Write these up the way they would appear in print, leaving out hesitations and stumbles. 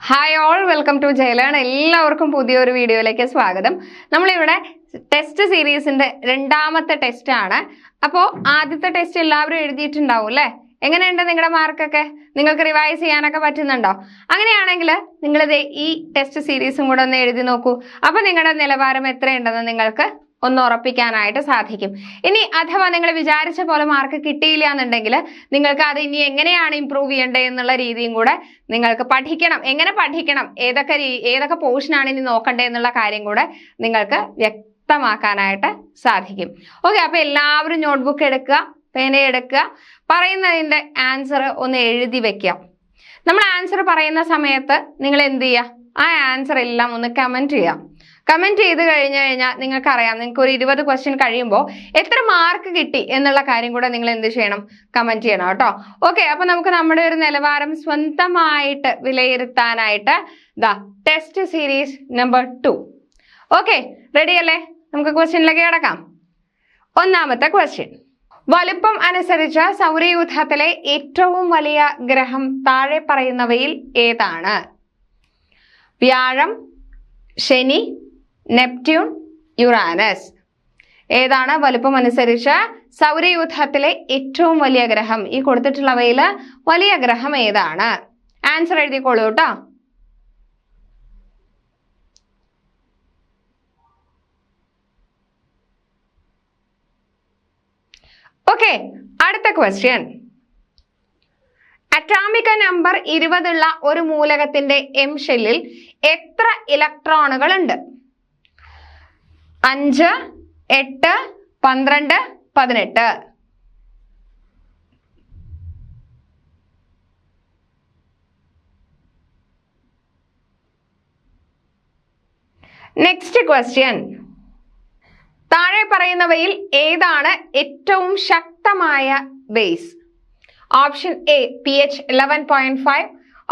Hi all, welcome to Jayalearn. എല്ലാവർക്കും പുതിയൊരു വീഡിയോയിലേക്ക് സ്വാഗതം. നമ്മളിവിടെ ടെസ്റ്റ് സീരീസിന്റെ രണ്ടാമത്തെ ടെസ്റ്റ് ആണ്. അപ്പോൾ ആദ്യത്തെ ടെസ്റ്റ് എല്ലാവരും എഴുതിയിട്ടുണ്ടാവും അല്ലേ? എങ്ങനെയുണ്ട് നിങ്ങളുടെ മാർക്കൊക്കെ? നിങ്ങൾക്ക് റിവൈസ് ചെയ്യാനൊക്കെ പറ്റുന്നുണ്ടോ? അങ്ങനെയാണെങ്കിൽ നിങ്ങളിത് ഈ ടെസ്റ്റ് സീരീസും കൂടെ ഒന്ന് എഴുതി നോക്കൂ. അപ്പൊ നിങ്ങളുടെ നിലവാരം എത്രയുണ്ടെന്ന് നിങ്ങൾക്ക് ഒന്ന് ഉറപ്പിക്കാനായിട്ട് സാധിക്കും. ഇനി അഥവാ നിങ്ങൾ വിചാരിച്ച പോലെ മാർക്ക് കിട്ടിയില്ല എന്നുണ്ടെങ്കിൽ നിങ്ങൾക്ക് അത് ഇനി എങ്ങനെയാണ് ഇംപ്രൂവ് ചെയ്യേണ്ടത് എന്നുള്ള രീതിയും കൂടെ നിങ്ങൾക്ക് പഠിക്കണം. എങ്ങനെ പഠിക്കണം, ഏതൊക്കെ പോർഷനാണ് ഇനി നോക്കേണ്ടത് എന്നുള്ള കാര്യം കൂടെ നിങ്ങൾക്ക് വ്യക്തമാക്കാനായിട്ട് സാധിക്കും. ഓക്കെ, അപ്പൊ എല്ലാവരും നോട്ട്ബുക്ക് എടുക്കുക, പേന എടുക്കുക, പറയുന്നതിന്റെ ആൻസർ ഒന്ന് എഴുതി വെക്കാം. നമ്മൾ ആൻസർ പറയുന്ന സമയത്ത് നിങ്ങൾ എന്ത് ചെയ്യുക, ആ ആൻസർ എല്ലാം ഒന്ന് കമന്റ് ചെയ്യാം. കമന്റ് ചെയ്ത് കഴിഞ്ഞാൽ നിങ്ങൾക്കറിയാം, നിങ്ങൾക്ക് ഒരു 20 ക്വസ്റ്റ്യൻ കഴിയുമ്പോൾ എത്ര മാർക്ക് കിട്ടി എന്നുള്ള കാര്യം കൂടെ നിങ്ങൾ എന്ത് ചെയ്യണം, കമന്റ് ചെയ്യണം കേട്ടോ. ഓക്കെ, അപ്പൊ നമുക്ക് നമ്മുടെ ഒരു നിലവാരം സ്വന്തമായിട്ട് വിലയിരുത്താനായിട്ട് test series number 2. Okay, ready അല്ലേ? നമുക്ക് ക്വസ്റ്റ്യനിലേക്ക് കിടക്കാം. ഒന്നാമത്തെ ക്വസ്റ്റ്യൻ, വലുപ്പം അനുസരിച്ച് സൗരയൂഥത്തിലെ ഏറ്റവും വലിയ ഗ്രഹം താഴെ പറയുന്നവയിൽ ഏതാണ്? വ്യാഴം, ശനി, നെപ്റ്റ്യൂൺ, യുറാനസ്. ഏതാണ് വലുപ്പം അനുസരിച്ച് സൗരയൂഥത്തിലെ ഏറ്റവും വലിയ ഗ്രഹം? ഈ കൊടുത്തിട്ടുള്ളവയിൽ വലിയ ഗ്രഹം ഏതാണ്? ആൻസർ എഴുതിക്കോളൂ കേട്ടോ. ഓക്കെ, അടുത്ത ക്വസ്റ്റ്യൻ. അറ്റോമിക് നമ്പർ 20 ഉള്ള ഒരു മൂലകത്തിന്റെ എം ഷെല്ലിൽ എത്ര ഇലക്ട്രോണുകൾ ഉണ്ട്? 5, 8, 12, 18. നെക്സ്റ്റ് ക്വസ്റ്റ്യൻ, താഴെ പറയുന്നവയിൽ ഏതാണ് ഏറ്റവും ശക്തമായ base? Option A pH 11.5,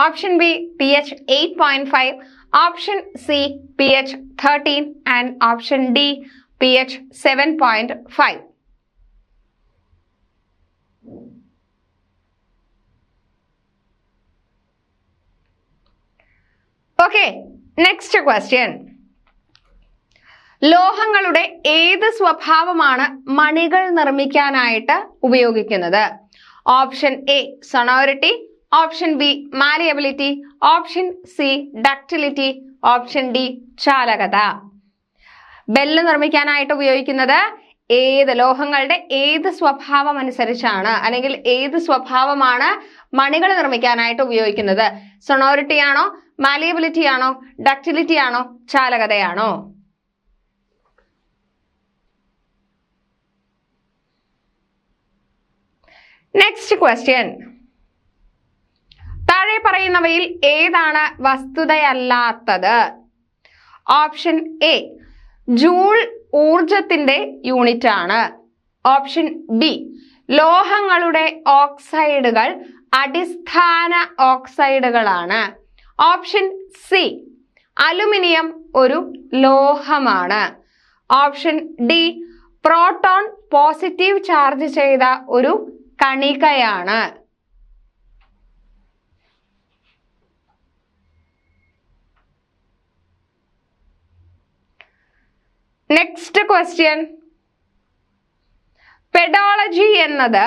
option B pH 8.5, option C pH 13 and option D pH 7.5. Okay, next question. ലോഹങ്ങളുടെ ഏത് സ്വഭാവമാണ് മണികൾ നിർമ്മിക്കാനായിട്ട് ഉപയോഗിക്കുന്നത്? Option A sonority, option B malleability, option C ductility, option D ചാലകത. ബെല്ല് നിർമ്മിക്കാനായിട്ട് ഉപയോഗിക്കുന്നത് ലോഹങ്ങളുടെ ഏത് സ്വഭാവം അനുസരിച്ചാണ്, അല്ലെങ്കിൽ ഏത് സ്വഭാവമാണ് മണികൾ നിർമ്മിക്കാനായിട്ട് ഉപയോഗിക്കുന്നത്? സൊണോറിറ്റി ആണോ, മാലിയബിലിറ്റി ആണോ, ഡക്റ്റിലിറ്റി ആണോ, ചാലകതയാണോ? നെക്സ്റ്റ് ക്വസ്റ്റ്യൻ, താഴെ പറയുന്നവയിൽ ഏതാണ് വസ്തുതയല്ലാത്തത്? ഓപ്ഷൻ എ ജൂൾ ഊർജത്തിന്റെ യൂണിറ്റ് ആണ്. ഓപ്ഷൻ ബി ലോഹങ്ങളുടെ ഓക്സൈഡുകൾ അടിസ്ഥാന ഓക്സൈഡുകളാണ്. ഓപ്ഷൻ സി അലുമിനിയം ഒരു ലോഹമാണ്. Option D proton positive charge ചെയ്ത ഒരു കണികയാണ്. നെക്സ്റ്റ് ക്വസ്റ്റ്യൻ, പെഡോളജി എന്നത്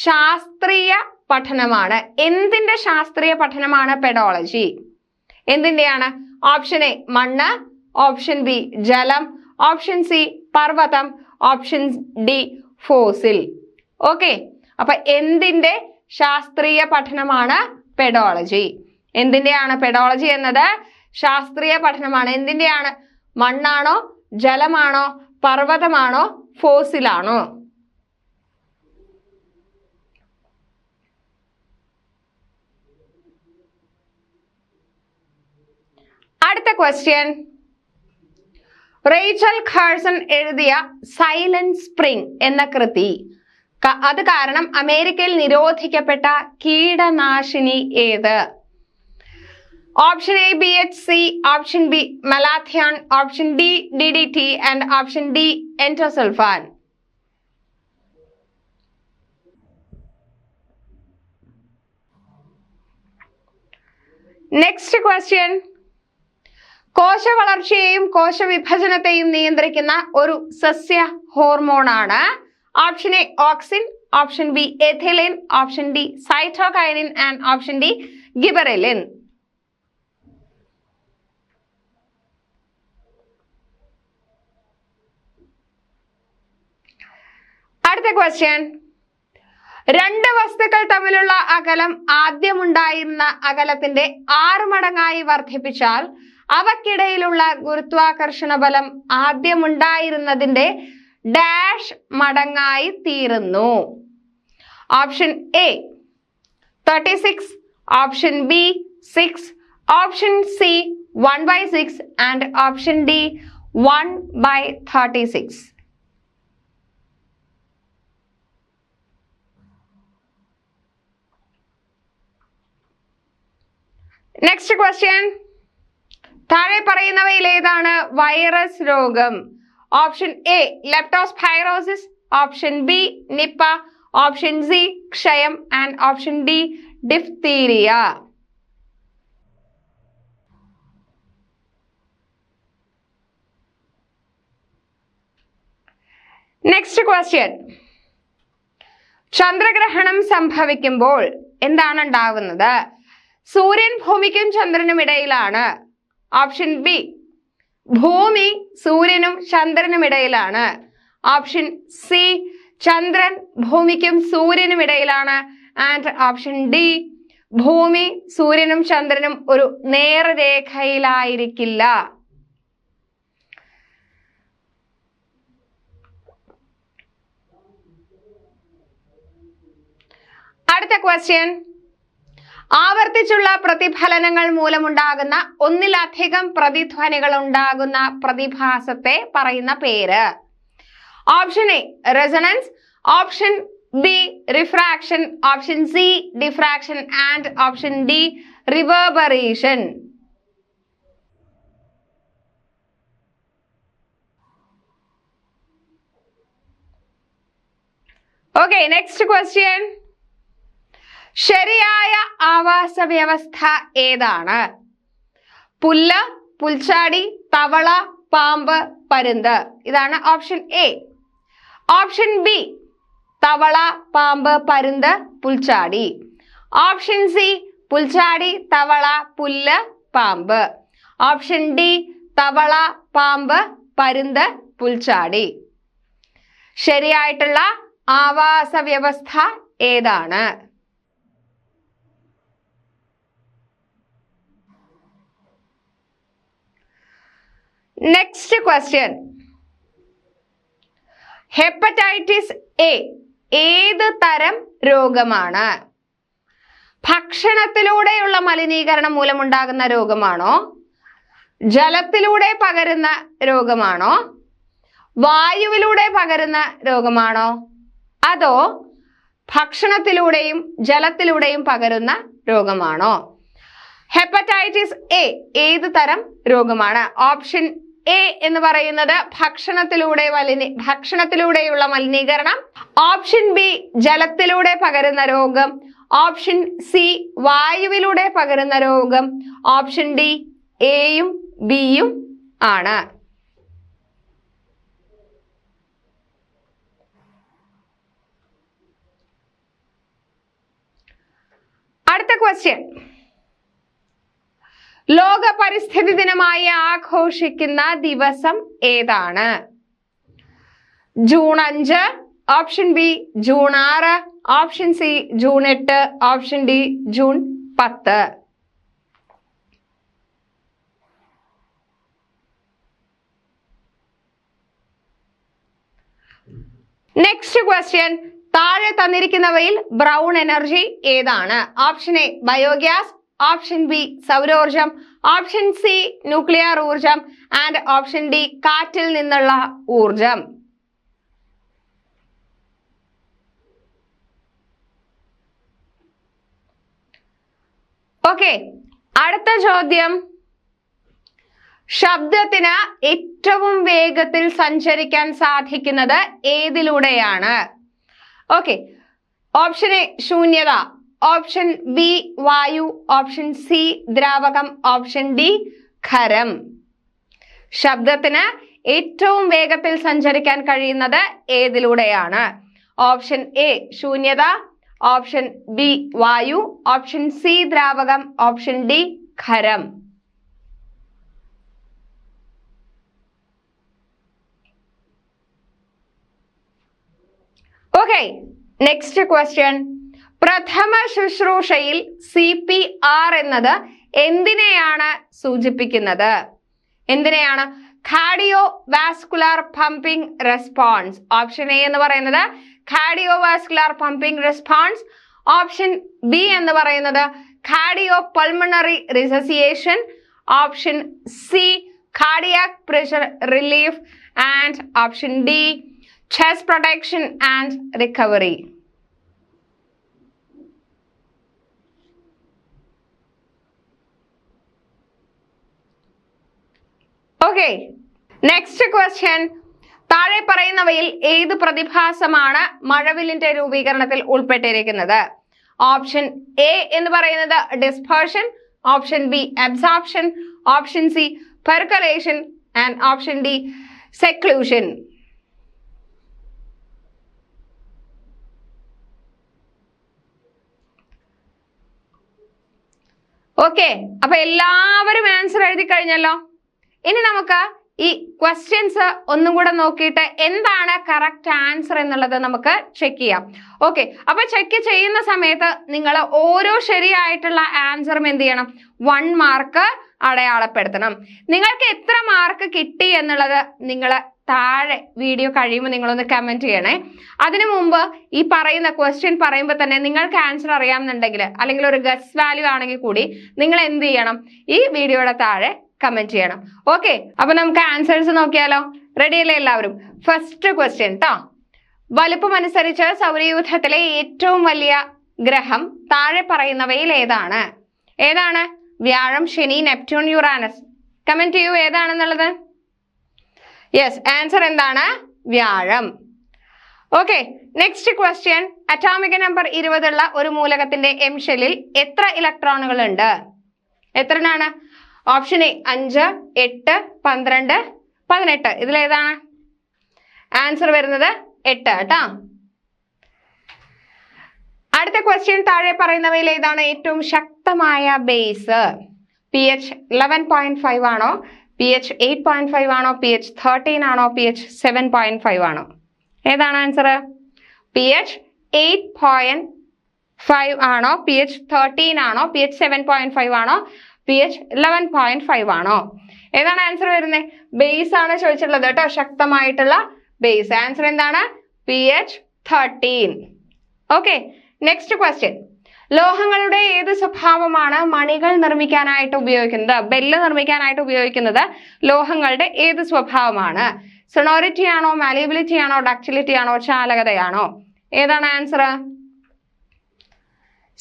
ശാസ്ത്രീയ പഠനമാണ്. എന്തിന്റെ ശാസ്ത്രീയ പഠനമാണ് പെഡോളജി? എന്തിന്റെയാണ്? ഓപ്ഷൻ എ മണ്ണ്, ഓപ്ഷൻ ബി ജലം, ഓപ്ഷൻ സി പർവ്വതം, ഓപ്ഷൻ ഡി ഫോസിൽ. ഓക്കെ, അപ്പൊ എന്തിന്റെ ശാസ്ത്രീയ പഠനമാണ് പെഡോളജി? എന്തിന്റെയാണ് പെഡോളജി എന്നത്? ശാസ്ത്രീയ പഠനമാണ്. എന്തിന്റെയാണ്? മണ്ണാണോ, ജലമാണോ, പർവ്വതമാണോ, ഫോസിലാണോ? അടുത്ത ക്വസ്റ്റ്യൻ, റേച്ചൽ ഖാർസൺ എഴുതിയ സൈലന്റ് സ്പ്രിംഗ് എന്ന കൃതി അത് കാരണം അമേരിക്കയിൽ നിരോധിക്കപ്പെട്ട കീടനാശിനി ഏത്? Option A BHC, option B malathion, option D DDT and option D endosulfan. Next question. കോശ വളർച്ചയെയും കോശവിഭജനത്തെയും നിയന്ത്രിക്കുന്ന ഒരു സസ്യ ഹോർമോണാണ്. Option A auxin, option B ethylene, option D cytokinin and option D gibberellin. അടുത്ത ക്വസ്റ്റ്യൻ. രണ്ട് വസ്തുക്കൾ തമ്മിലുള്ള അകലം ആദ്യമുണ്ടായിരുന്ന അകലത്തിന്റെ 6 മടങ്ങായി വർദ്ധിപ്പിച്ചാൽ അവക്കിടയിലുള്ള ഗുരുത്വാകർഷണ ബലം ആദ്യമുണ്ടായിരുന്നതിന്റെ ഡാഷ് മടങ്ങായി തീരുന്നു. Option A 36, option B 6, option C 1/6 and option D 1/36. Next question. താഴെ പറയുന്നവയിൽ ഏതാണ് വൈറസ് രോഗം? Option A leptospirosis, option B Nipah, option C ക്ഷയം and option D diphtheria. Next question. ചന്ദ്രഗ്രഹണം സംഭവിക്കുമ്പോൾ എന്താണ് ഉണ്ടാവുന്നത്? സൂര്യൻ ഭൂമിക്കും ചന്ദ്രനും ഇടയിലാണ്. ഓപ്ഷൻ ബി ഭൂമി സൂര്യനും ചന്ദ്രനും ഇടയിലാണ്. ഓപ്ഷൻ സി ചന്ദ്രൻ ഭൂമിക്കും സൂര്യനും ഇടയിലാണ് ആൻഡ് ഓപ്ഷൻ ഡി ഭൂമി സൂര്യനും ചന്ദ്രനും ഒരു നേർരേഖയിലായിരിക്കില്ല. അടുത്ത ക്വസ്റ്റ്യൻ. ആവർത്തിച്ചുള്ള പ്രതിഫലനങ്ങൾ മൂലമുണ്ടാകുന്ന ഒന്നിലധികം പ്രതിധ്വനികൾ ഉണ്ടാകുന്ന പ്രതിഭാസത്തെ പറയുന്ന പേര്? Option A resonance, option B refraction, option C diffraction and option D reverberation. Okay, next question. ശരിയായ ആവാസ വ്യവസ്ഥ ഏതാണ്? പുല്ല്, പുൽച്ചാടി, തവള, പാമ്പ്, പരുന്ത്. ഇതാണ് ഓപ്ഷൻ എ. ഓപ്ഷൻ ബി തവള, പാമ്പ്, പരുന്ത്, പുൽച്ചാടി. ഓപ്ഷൻ സി പുൽച്ചാടി, തവള, പുല്ല്, പാമ്പ്. ഓപ്ഷൻ ഡി തവള, പാമ്പ്, പരുന്ത്, പുൽച്ചാടി. ശരിയായിട്ടുള്ള ആവാസ വ്യവസ്ഥ ഏതാണ്? Next question. ഹെപ്പറ്റൈറ്റിസ് എ ഏത് തരം രോഗമാണ്? ഭക്ഷണത്തിലൂടെയുള്ള മലിനീകരണം മൂലമുണ്ടാകുന്ന രോഗമാണോ? ജലത്തിലൂടെ പകരുന്ന രോഗമാണോ? വായുവിലൂടെ പകരുന്ന രോഗമാണോ? അതോ ഭക്ഷണത്തിലൂടെയും ജലത്തിലൂടെയും പകരുന്ന രോഗമാണോ? ഹെപ്പറ്റൈറ്റിസ് എ ഏത് തരം രോഗമാണ്? ഓപ്ഷൻ എ എന്ന് പറയുന്നത് ഭക്ഷണത്തിലൂടെയുള്ള മലിനീകരണം. ഓപ്ഷൻ ബി ജലത്തിലൂടെ പകരുന്ന രോഗം. ഓപ്ഷൻ സി വായുവിലൂടെ പകരുന്ന രോഗം. ഓപ്ഷൻ ഡി എയും ബിയും ആണ്. അടുത്ത ക്വസ്റ്റ്യൻ. ലോക പരിസ്ഥിതി ദിനമായി ആഘോഷിക്കുന്ന ദിവസം ഏതാണ്? June 5, option B June 6, option C June 8, option D June 10. Next question. താഴെ തന്നിരിക്കുന്നവയിൽ ബ്രൗൺ എനർജി ഏതാണ്? Option A biogas, option B സൗരോർജം, ഓപ്ഷൻ സി ന്യൂക്ലിയർ ഊർജം ആൻഡ് ഓപ്ഷൻ ഡി കാറ്റിൽ നിന്നുള്ള ഊർജം. ഓക്കെ, അടുത്ത ചോദ്യം. ശബ്ദത്തിന് ഏറ്റവും വേഗത്തിൽ സഞ്ചരിക്കാൻ സാധിക്കുന്നത് ഏതിലൂടെയാണ്? ഓക്കെ, ഓപ്ഷൻ എ ശൂന്യത, ഓപ്ഷൻ ബി വായു, ഓപ്ഷൻ സി ദ്രാവകം, ഓപ്ഷൻ ഡി ഖരം. ശബ്ദത്തിന് ഏറ്റവും വേഗത്തിൽ സഞ്ചരിക്കാൻ കഴിയുന്നത് ഏതിലൂടെയാണ്? ഓപ്ഷൻ എ ശൂന്യത, ഓപ്ഷൻ ബി വായു, ഓപ്ഷൻ സി ദ്രാവകം, ഓപ്ഷൻ ഡി ഖരം. Okay, next question. പ്രഥമ ശുശ്രൂഷയിൽ CPR എന്നത് എന്തിനെയാണ് സൂചിപ്പിക്കുന്നത്? എന്തിനെയാണ്? Cardiovascular pumping response. Option A എന്ന് പറയുന്നത് cardiovascular pumping response, option B എന്ന് പറയുന്നത് cardiopulmonary resuscitation, option C cardiac pressure relief and option D chest protection and recovery. Okay, next question. താഴെ പറയുന്നവയിൽ ഏത് പ്രതിഭാസമാണ് മഴവില്ലിന്റെ രൂപീകരണത്തിൽ ഉൾപ്പെട്ടിരിക്കുന്നത്? ഓപ്ഷൻ എ എന്ന് പറയുന്നത് dispersion, option B absorption, option C percolation and option D seclusion. Okay, അപ്പൊ എല്ലാവരും ആൻസർ എഴുതി കഴിഞ്ഞല്ലോ. ഇനി നമുക്ക് ഈ ക്വസ്റ്റ്യൻസ് ഒന്നും കൂടെ നോക്കിയിട്ട് എന്താണ് കറക്റ്റ് ആൻസർ എന്നുള്ളത് നമുക്ക് ചെക്ക് ചെയ്യാം. ഓക്കെ, അപ്പൊ ചെക്ക് ചെയ്യുന്ന സമയത്ത് നിങ്ങൾ ഓരോ ശരിയായിട്ടുള്ള ആൻസറും എന്ത് ചെയ്യണം? 1 മാർക്ക് അടയാളപ്പെടുത്തണം. നിങ്ങൾക്ക് എത്ര മാർക്ക് കിട്ടി എന്നുള്ളത് നിങ്ങൾ താഴെ വീഡിയോ കഴിയുമ്പോൾ നിങ്ങളൊന്ന് കമന്റ് ചെയ്യണേ. അതിനു മുമ്പ് ഈ പറയുന്ന ക്വസ്റ്റ്യൻ പറയുമ്പോൾ തന്നെ നിങ്ങൾക്ക് ആൻസർ അറിയാമെന്നുണ്ടെങ്കിൽ, അല്ലെങ്കിൽ ഒരു ഗസ് വാല്യൂ ആണെങ്കിൽ കൂടി നിങ്ങൾ എന്ത് ചെയ്യണം? ഈ വീഡിയോയുടെ താഴെ കമന്റ് ചെയ്യണം. ഓക്കെ, അപ്പൊ നമുക്ക് ആൻസേഴ്സ് നോക്കിയാലോ? റെഡി അല്ലേ എല്ലാവരും? ഫസ്റ്റ് ക്വസ്റ്റ്യൻ ട്ടോ. വലുപ്പം അനുസരിച്ച് സൗരയൂഥത്തിലെ ഏറ്റവും വലിയ ഗ്രഹം താഴെ പറയുന്നവയിൽ ഏതാണ്? ഏതാണ്? വ്യാഴം, ശനി, നെപ്റ്റ്യൂൺ, യുറാനസ്. കമന്റ് ചെയ്യൂ ഏതാണെന്നുള്ളത്. യെസ്, ആൻസർ എന്താണ്? വ്യാഴം. Okay, next question. Atomic number 20 ഉള്ള ഒരു മൂലകത്തിന്റെ എം ഷെല്ലിൽ എത്ര ഇലക്ട്രോണുകൾ ഉണ്ട്? എത്രയാണ്? Option A 5, 8, 12, 18. ഇതിലേതാണ്? ആൻസർ വരുന്നത് 8 കേട്ടോ. അടുത്ത ക്വസ്റ്റ്യൻ. താഴെ പറയുന്നവയിൽ ഏതാണ് ഏറ്റവും ശക്തമായ ബേസ്? pH 11.5 ആണോ, pH 8.5 ആണോ, pH 13 ആണോ, pH 7.5 ആണോ? ഏതാണ് ആൻസർ? pH 8.5 ആണോ, pH 13 ആണോ, pH 7.5 ആണോ, pH 11.5 ആണോ? ഏതാണ് ആൻസർ വരുന്നത്? ബേസ് ആണ് ചോദിച്ചിട്ടുള്ളത് കേട്ടോ, ശക്തമായിട്ടുള്ള ബേസ്. ആൻസർ എന്താണ്? pH 13. Okay, next question. ലോഹങ്ങളുടെ ഏത് സ്വഭാവമാണ് മണികൾ നിർമ്മിക്കാനായിട്ട് ഉപയോഗിക്കുന്നത്? ബെല്ല് നിർമ്മിക്കാനായിട്ട് ഉപയോഗിക്കുന്നത് ലോഹങ്ങളുടെ ഏത് സ്വഭാവമാണ്? സൊണോറിറ്റി ആണോ, മാലിയബിലിറ്റി ആണോ, ഡക്റ്റിലിറ്റി ആണോ, ചാലകതയാണോ? ഏതാണ് ആൻസർ?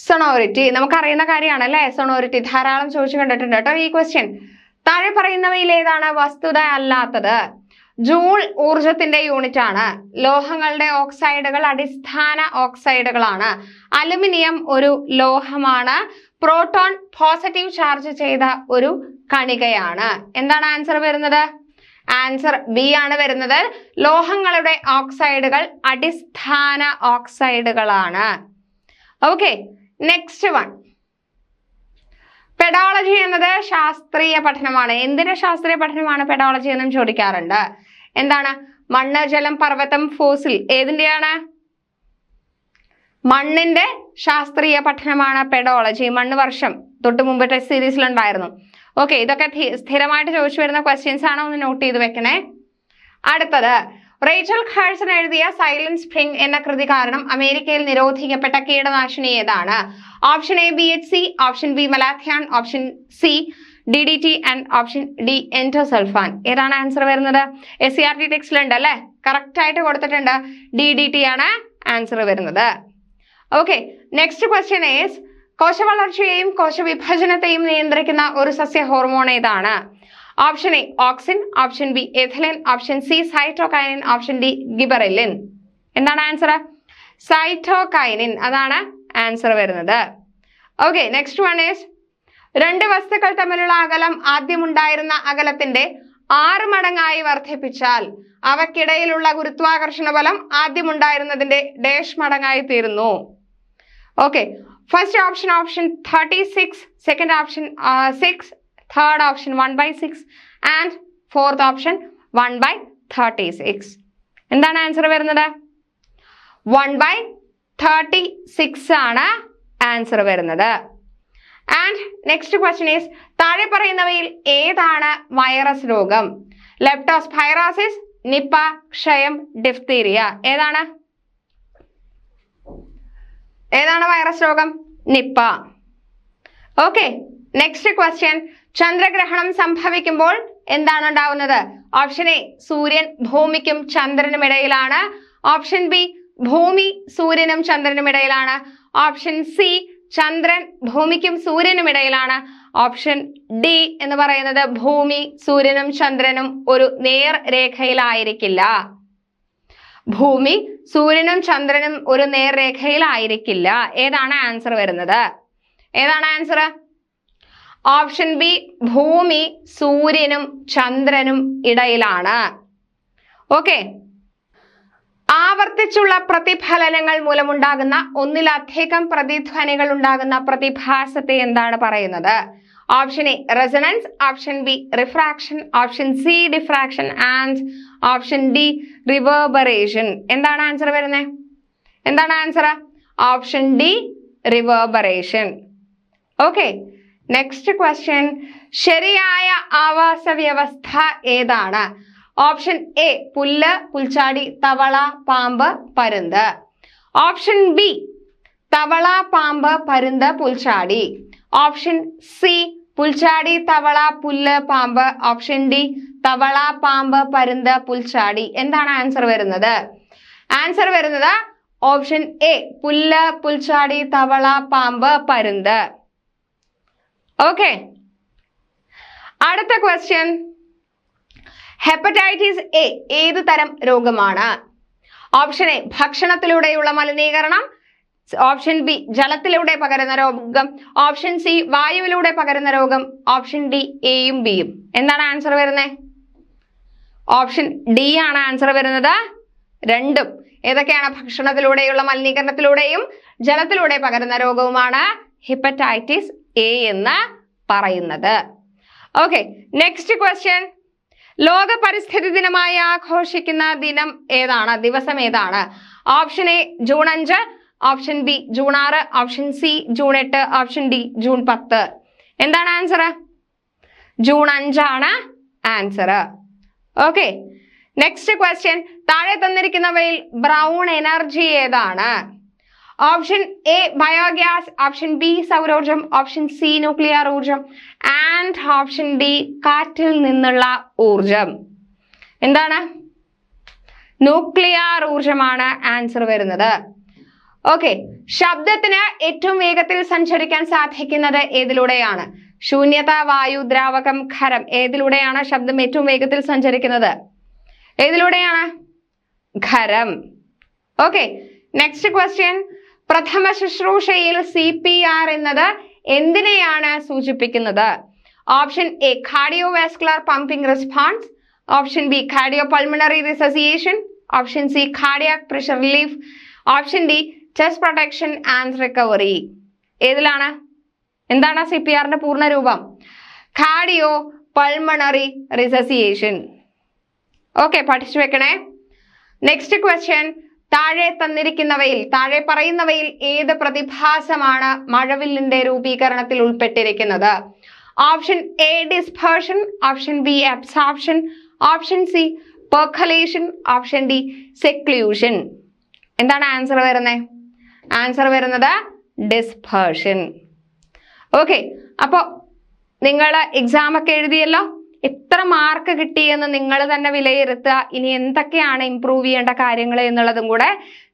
സൊണോറിറ്റി. നമുക്കറിയുന്ന കാര്യമാണ് അല്ലെ സൊണോറിറ്റി, ധാരാളം ചോദിച്ചു കണ്ടിട്ടുണ്ട് കേട്ടോ ഈ ക്വസ്റ്റ്യൻ. താഴെ പറയുന്നവയിൽ ഏതാണ് വസ്തുത അല്ലാത്തത്? ജൂൾ ഊർജത്തിന്റെ യൂണിറ്റ് ആണ്. ലോഹങ്ങളുടെ ഓക്സൈഡുകൾ അടിസ്ഥാന ഓക്സൈഡുകളാണ്. അലുമിനിയം ഒരു ലോഹമാണ്. പ്രോട്ടോൺ പോസിറ്റീവ് ചാർജ് ചെയ്ത ഒരു കണികയാണ്. എന്താണ് ആൻസർ വരുന്നത്? ആൻസർ ബി ആണ് വരുന്നത്. ലോഹങ്ങളുടെ ഓക്സൈഡുകൾ അടിസ്ഥാന ഓക്സൈഡുകളാണ്. Okay, next one. പെഡോളജി എന്നത് ശാസ്ത്രീയ പഠനമാണ്. എന്തിന്റെ ശാസ്ത്രീയ പഠനമാണ് പെഡോളജി എന്നും ചോദിക്കാറുണ്ട്. എന്താണ്? മണ്ണ്, ജലം, പർവ്വതം, ഫോസിൽ. ഏതിന്റെയാണ്? മണ്ണിന്റെ ശാസ്ത്രീയ പഠനമാണ് പെഡോളജി. മണ്ണ് വർഷം തൊട്ട് മുമ്പ് ടെസ്റ്റ് സീരീസിൽ ഉണ്ടായിരുന്നു. ഓക്കെ, ഇതൊക്കെ സ്ഥിരമായിട്ട് ചോദിച്ചു വരുന്ന ക്വസ്റ്റ്യൻസ് ആണ്, ഒന്ന് നോട്ട് ചെയ്ത് വെക്കണേ. അടുത്തത്, റേച്ചൽ ഖാഴ്സൺ എഴുതിയ സൈലന്റ് സ്പ്രിംഗ് എന്ന കൃതി കാരണം അമേരിക്കയിൽ നിരോധിക്കപ്പെട്ട കീടനാശിനി ഏതാണ്? Option A BHC, option B malathion, option C DDT and option D endosulfan. ഏതാണ് ആൻസർ വരുന്നത്? SCERT ടെക്സ്റ്റിലുണ്ട് അല്ലെ, കറക്റ്റ് ആയിട്ട് കൊടുത്തിട്ടുണ്ട്. DDT ആണ് ആൻസർ വരുന്നത്. ഓക്കെ, നെക്സ്റ്റ് ക്വസ്റ്റ്യൻ ഈസ്, കോശവളർച്ചയെയും കോശവിഭജനത്തെയും നിയന്ത്രിക്കുന്ന ഒരു സസ്യ ഹോർമോൺ ഏതാണ്? Option A auxin, option B ethylene, option C cytokinin, option D gibberellin. എന്താണ് ആൻസർ? സൈറ്റോകൈനിൻ, അതാണ് ആൻസർ വരുന്നത്. ഓക്കെ, നെക്സ്റ്റ് വൺ ഈസ് രണ്ട് വസ്തുക്കൾ തമ്മിലുള്ള അകലം ആദ്യമുണ്ടായിരുന്ന അകലത്തിന്റെ 6 മടങ്ങായി വർദ്ധിപ്പിച്ചാൽ അവക്കിടയിലുള്ള ഗുരുത്വാകർഷണ ബലം ആദ്യമുണ്ടായിരുന്നതിന്റെ ഡാഷ് മടങ്ങായി തീരുന്നു. Okay, first option 36, second option 6, third option 1/6 and fourth option 1/36. എന്താണ് ആൻസർ വരുന്നത്? 1/36 ആണ് ആൻസർ വരുന്നത്. ആൻഡ് നെക്സ്റ്റ് ക്വസ്റ്റ്യൻ ഈസ് താഴെ പറയുന്നവയിൽ ഏതാണ് വൈറസ് രോഗം? ലെപ്റ്റോസ്പൈറോസിസ്, നിപ്പ, ക്ഷയം, ഡിഫ്തീരിയ. ഏതാണ് വൈറസ് രോഗം? നിപ്പ. ഓക്കെ, നെക്സ്റ്റ് ക്വസ്റ്റ്യൻ ചന്ദ്രഗ്രഹണം സംഭവിക്കുമ്പോൾ എന്താണ് ഉണ്ടാവുന്നത്? ഓപ്ഷൻ എ സൂര്യൻ ഭൂമിക്കും ചന്ദ്രനും ഇടയിലാണ്. ഓപ്ഷൻ ബി ഭൂമി സൂര്യനും ചന്ദ്രനും ഇടയിലാണ്. ഓപ്ഷൻ സി ചന്ദ്രൻ ഭൂമിക്കും സൂര്യനും ഇടയിലാണ്. ഓപ്ഷൻ ഡി എന്ന് പറയുന്നത് ഭൂമി സൂര്യനും ചന്ദ്രനും ഒരു നേർരേഖയിലായിരിക്കില്ല. ഭൂമി സൂര്യനും ചന്ദ്രനും ഒരു നേർരേഖയിലായിരിക്കില്ല. ഏതാണ് ആൻസർ വരുന്നത്? ഏതാണ് ആൻസർ? ഓപ്ഷൻ ബി ഭൂമി സൂര്യനും ചന്ദ്രനും ഇടയിലാണ്. ഓക്കെ, ആവർത്തിച്ചുള്ള പ്രതിഫലനങ്ങൾ മൂലമുണ്ടാകുന്ന ഒന്നിലധികം പ്രതിധ്വനികൾ ഉണ്ടാകുന്ന പ്രതിഭാസത്തെ എന്താണ് പറയുന്നത്? Option A resonance, option B refraction, option C diffraction and option D reverberation. എന്താണ് ആൻസർ വരുന്നത്? എന്താണ് answer? Option D reverberation. Okay, next question ശരിയായ ആവാസ വ്യവസ്ഥ ഏതാണ്? ഓപ്ഷൻ എ പുല്ല്, പുൽച്ചാടി, തവള, പാമ്പ്, പരുന്ത്. ഓപ്ഷൻ ബി തവള, പാമ്പ്, പരുന്ത്, പുൽച്ചാടി. ഓപ്ഷൻ സി പുൽച്ചാടി, തവള, പുല്ല്, പാമ്പ്. ഓപ്ഷൻ ഡി തവള, പാമ്പ്, പരുന്ത്, പുൽച്ചാടി. എന്താണ് ആൻസർ വരുന്നത്? ആൻസർ വരുന്നത് ഓപ്ഷൻ എ പുല്ല്, പുൽച്ചാടി, തവള, പാമ്പ്, പരുന്ത്. ഓക്കെ, അടുത്ത ക്വസ്റ്റ്യൻ ഹെപ്പറ്റൈറ്റിസ് എ ഏത് തരം രോഗമാണ്? ഓപ്ഷൻ എ ഭക്ഷണത്തിലൂടെയുള്ള മലിനീകരണം. ഓപ്ഷൻ ബി ജലത്തിലൂടെ പകരുന്ന രോഗം. ഓപ്ഷൻ സി വായുവിലൂടെ പകരുന്ന രോഗം. ഓപ്ഷൻ ഡി എയും ബിയും. എന്താണ് ആൻസർ വരുന്നത്? ഓപ്ഷൻ ഡി ആണ് ആൻസർ വരുന്നത്. രണ്ടും. ഏതൊക്കെയാണ്? ഭക്ഷണത്തിലൂടെയുള്ള മലിനീകരണത്തിലൂടെയും ജലത്തിലൂടെ പകരുന്ന രോഗവുമാണ് ഹെപ്പറ്റൈറ്റിസ് എ എന്ന് പറയുന്നത്. ഓക്കെ, നെക്സ്റ്റ് ക്വസ്റ്റ്യൻ ലോക പരിസ്ഥിതി ദിനമായി ആഘോഷിക്കുന്ന ദിനം ഏതാണ്? ദിവസം ഏതാണ്? Option A June 5, option B June 6, option C June 8, option D June 10. എന്താണ് ആൻസർ? ജൂൺ 5 ആണ് ആൻസർ. ഓക്കെ, നെക്സ്റ്റ് ക്വസ്റ്റ്യൻ താഴെ തന്നിരിക്കുന്നവയിൽ ബ്രൗൺ എനർജി ഏതാണ്? Option A biogas, option B സൗരോർജം, ഓപ്ഷൻ സി ന്യൂക്ലിയർ ഊർജം ആൻഡ് ഓപ്ഷൻ ഡി കാറ്റിൽ നിന്നുള്ള ഊർജം. എന്താണ്? ന്യൂക്ലിയർ ഊർജമാണ് ആൻസർ വരുന്നത്. ഓക്കെ, ശബ്ദത്തിന് ഏറ്റവും വേഗത്തിൽ സഞ്ചരിക്കാൻ സാധിക്കുന്നത് ഏതിലൂടെയാണ്? ശൂന്യത, വായു, ദ്രാവകം, ഖരം. ഏതിലൂടെയാണ് ശബ്ദം ഏറ്റവും വേഗത്തിൽ സഞ്ചരിക്കുന്നത്? ഏതിലൂടെയാണ്? ഖരം. ഓക്കെ, നെക്സ്റ്റ് ക്വസ്റ്റ്യൻ പ്രഥമ ശുശ്രൂഷയിൽ CPR എന്നത് എന്തിനെയാണ് സൂചിപ്പിക്കുന്നത്? Option A cardiovascular pumping response, option B cardiopulmonary resuscitation, option C cardiac pressure relief, option D chest protection and recovery. ഏതിലാണ്? എന്താണ് CPRന്റെ പൂർണ്ണ രൂപം? Cardio pulmonary റിസസിയേഷൻ. ഓക്കെ, പഠിച്ചു വെക്കണേ. നെക്സ്റ്റ് ക്വസ്റ്റ്യൻ താഴെ പറയുന്നവയിൽ ഏത് പ്രതിഭാസമാണ് മഴവില്ലിന്റെ രൂപീകരണത്തിൽ ഉൾപ്പെട്ടിരിക്കുന്നത്? Option A dispersion, option B absorption, option C percolation, option D seclusion. എന്താണ് ആൻസർ വരുന്നത്? ആൻസർ വരുന്നത് ഡിസ്പേർഷൻ. ഓക്കെ, അപ്പോൾ നിങ്ങൾ എക്സാം ഒക്കെ എഴുതിയല്ലോ. എത്ര മാർക്ക് കിട്ടിയെന്ന് നിങ്ങൾ തന്നെ വിലയിരുത്തുക. ഇനി എന്തൊക്കെയാണ് ഇംപ്രൂവ് ചെയ്യേണ്ട കാര്യങ്ങൾ എന്നുള്ളതും കൂടെ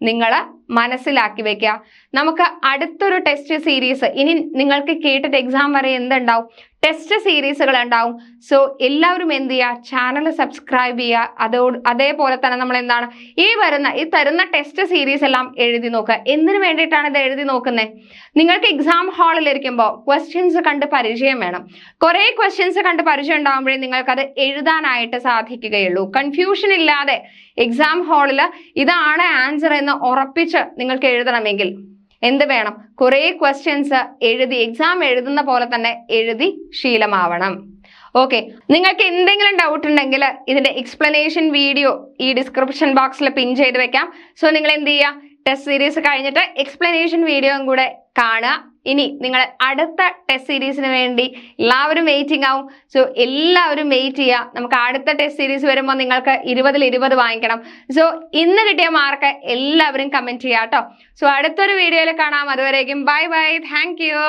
നിങ്ങൾ മനസ്സിലാക്കി വെക്കുക. നമുക്ക് അടുത്തൊരു ടെസ്റ്റ് സീരീസ്, ഇനി നിങ്ങൾക്ക് കേട്ടിട്ട് എക്സാം വരെ എന്തുണ്ടാവും, ടെസ്റ്റ് സീരീസുകൾ ഉണ്ടാവും. സോ എല്ലാവരും എന്ത് ചെയ്യുക, ചാനൽ സബ്സ്ക്രൈബ് ചെയ്യുക. അതേപോലെ തന്നെ നമ്മൾ എന്താണ് ഈ തരുന്ന ടെസ്റ്റ് സീരീസ് എല്ലാം എഴുതി നോക്കുക. എന്തിനു വേണ്ടിയിട്ടാണ് ഇത് എഴുതി നോക്കുന്നത്? നിങ്ങൾക്ക് എക്സാം ഹാളിൽ ഇരിക്കുമ്പോൾ ക്വസ്റ്റ്യൻസ് കണ്ട് പരിചയം വേണം. കുറെ ക്വസ്റ്റ്യൻസ് കണ്ട് പരിചയം ഉണ്ടാകുമ്പോഴേ നിങ്ങൾക്കത് എഴുതാനായിട്ട് സാധിക്കുകയുള്ളൂ. കൺഫ്യൂഷൻ ഇല്ലാതെ എക്സാം ഹാളിൽ ഇതാണ് ആൻസർ എന്ന് ഉറപ്പിച്ച് നിങ്ങൾക്ക് എഴുതണമെങ്കിൽ എന്ത് വേണം? കുറെ ക്വസ്റ്റ്യൻസ് എഴുതി, എക്സാം എഴുതുന്ന പോലെ തന്നെ എഴുതി ശീലമാവണം. ഓക്കെ, നിങ്ങൾക്ക് എന്തെങ്കിലും ഡൗട്ട് ഉണ്ടെങ്കിൽ ഇതിന്റെ എക്സ്പ്ലനേഷൻ വീഡിയോ ഈ ഡിസ്ക്രിപ്ഷൻ ബോക്സിൽ പിൻ ചെയ്ത് വെക്കാം. സോ നിങ്ങൾ എന്ത് ചെയ്യുക, ടെസ്റ്റ് സീരീസ് കഴിഞ്ഞിട്ട് എക്സ്പ്ലനേഷൻ വീഡിയോയും കൂടെ കാണുക. ഇനി നിങ്ങൾ അടുത്ത ടെസ്റ്റ് സീരീസിന് വേണ്ടി എല്ലാവരും വെയിറ്റിംഗ് ആവും. സോ എല്ലാവരും വെയിറ്റ് ചെയ്യുക. നമുക്ക് അടുത്ത ടെസ്റ്റ് സീരീസ് വരുമ്പോൾ നിങ്ങൾക്ക് 20ൽ 20 വാങ്ങിക്കണം. സോ ഇന്ന് കിട്ടിയ മാർക്ക് എല്ലാവരും കമന്റ് ചെയ്യാം കേട്ടോ. സോ അടുത്തൊരു വീഡിയോയിൽ കാണാം. അതുവരേക്കും ബൈ ബൈ, താങ്ക് യു.